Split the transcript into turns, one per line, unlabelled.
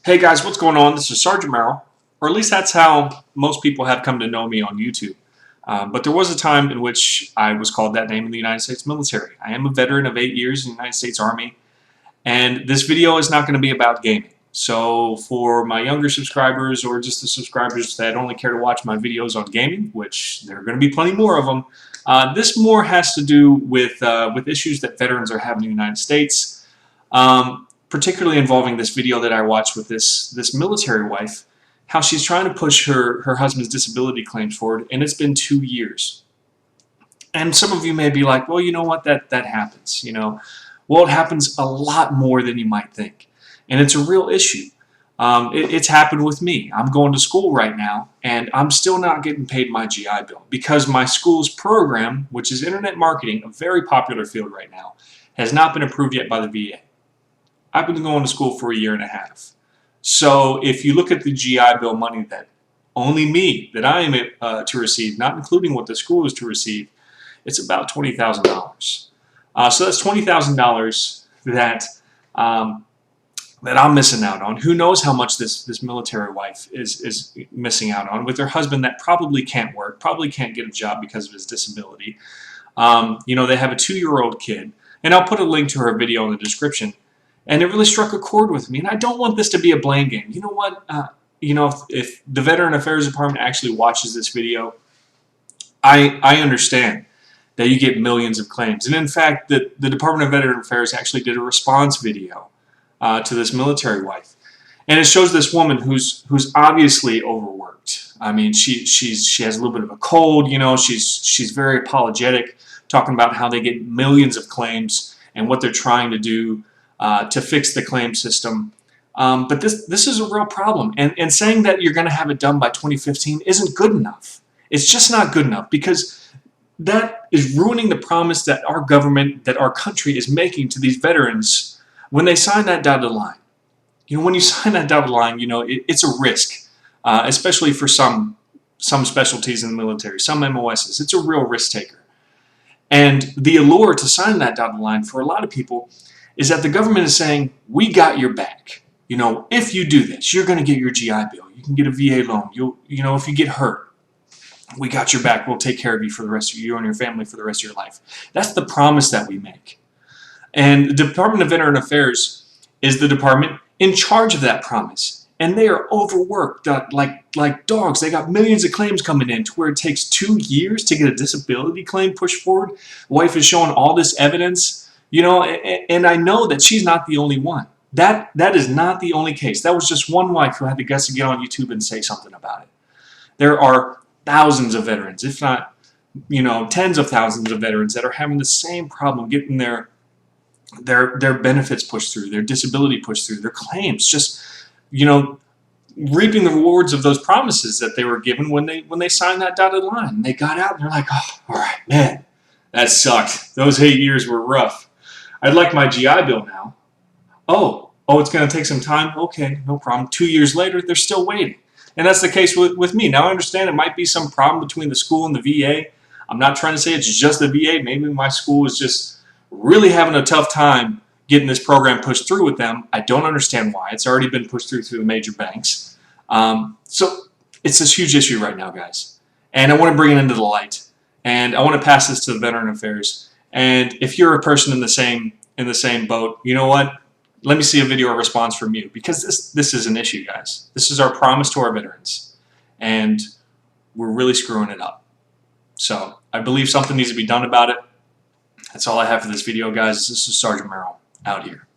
Hey guys, what's going on? This is Sergeant Merrill, or at least that's how most people have come to know me on YouTube. But there was a time in which I was called that name in the United States military. I am a veteran of 8 years in the United States Army, and this video is not going to be about gaming. So for my younger subscribers, or just the subscribers that only care to watch my videos on gaming, which there are going to be plenty more of them, this more has to do with issues that veterans are having in the United States. Particularly involving this video that I watched with this military wife, how she's trying to push her husband's disability claims forward, and it's been 2 years. And some of you may be like, well, you know what, that happens, Well, it happens a lot more than you might think, and it's a real issue. It's happened with me. I'm going to school right now, and I'm still not getting paid my GI Bill because my school's program, which is internet marketing, a very popular field right now, has not been approved yet by the VA. I've been going to school for 1.5 years. So if you look at the GI Bill money that I am to receive, not including what the school is to receive, it's about $20,000. So that's $20,000 that I'm missing out on. Who knows how much this military wife is missing out on with her husband that probably can't work, probably can't get a job because of his disability. They have a 2-year-old kid, and I'll put a link to her video in the description. And it really struck a chord with me. And I don't want this to be a blame game. You know what? If the Veteran Affairs Department actually watches this video, I understand that you get millions of claims. And in fact, the Department of Veteran Affairs actually did a response video to this military wife. And it shows this woman who's obviously overworked. I mean, she has a little bit of a cold. She's very apologetic, talking about how they get millions of claims and what they're trying to do to fix the claim system. But this is a real problem. And saying that you're going to have it done by 2015 isn't good enough. It's just not good enough, because that is ruining the promise that our government, that our country is making to these veterans when they sign that dotted line. When you sign that dotted line, it's a risk, especially for some specialties in the military, some MOSs. It's a real risk taker. And the allure to sign that dotted line for a lot of people is that the government is saying, we got your back. If you do this, you're going to get your GI Bill. You can get a VA loan. If you get hurt, we got your back. We'll take care of you for the rest of you and your family for the rest of your life. That's the promise that we make. And the Department of Veteran Affairs is the department in charge of that promise. And they are overworked like dogs. They got millions of claims coming in to where it takes 2 years to get a disability claim pushed forward. Wife is showing all this evidence. And I know that she's not the only one. That is not the only case. That was just one wife who had the guts to get on YouTube and say something about it. There are thousands of veterans, if not, tens of thousands of veterans that are having the same problem getting their benefits pushed through, their disability pushed through, their claims, just, reaping the rewards of those promises that they were given when they signed that dotted line. They got out and they're like, oh, all right, man, that sucked. Those 8 years were rough. I'd like my GI Bill now. Oh, it's going to take some time? Okay, no problem. 2 years later, they're still waiting. And that's the case with me. Now, I understand it might be some problem between the school and the VA. I'm not trying to say it's just the VA. Maybe my school is just really having a tough time getting this program pushed through with them. I don't understand why. It's already been pushed through the major banks. So it's this huge issue right now, guys. And I want to bring it into the light. And I want to pass this to the Veteran Affairs. And if you're a person in the same boat, you know what? Let me see a video response from you, because this is an issue, guys. This is our promise to our veterans, and we're really screwing it up. So I believe something needs to be done about it. That's all I have for this video, guys. This is Sergeant Merrill out here.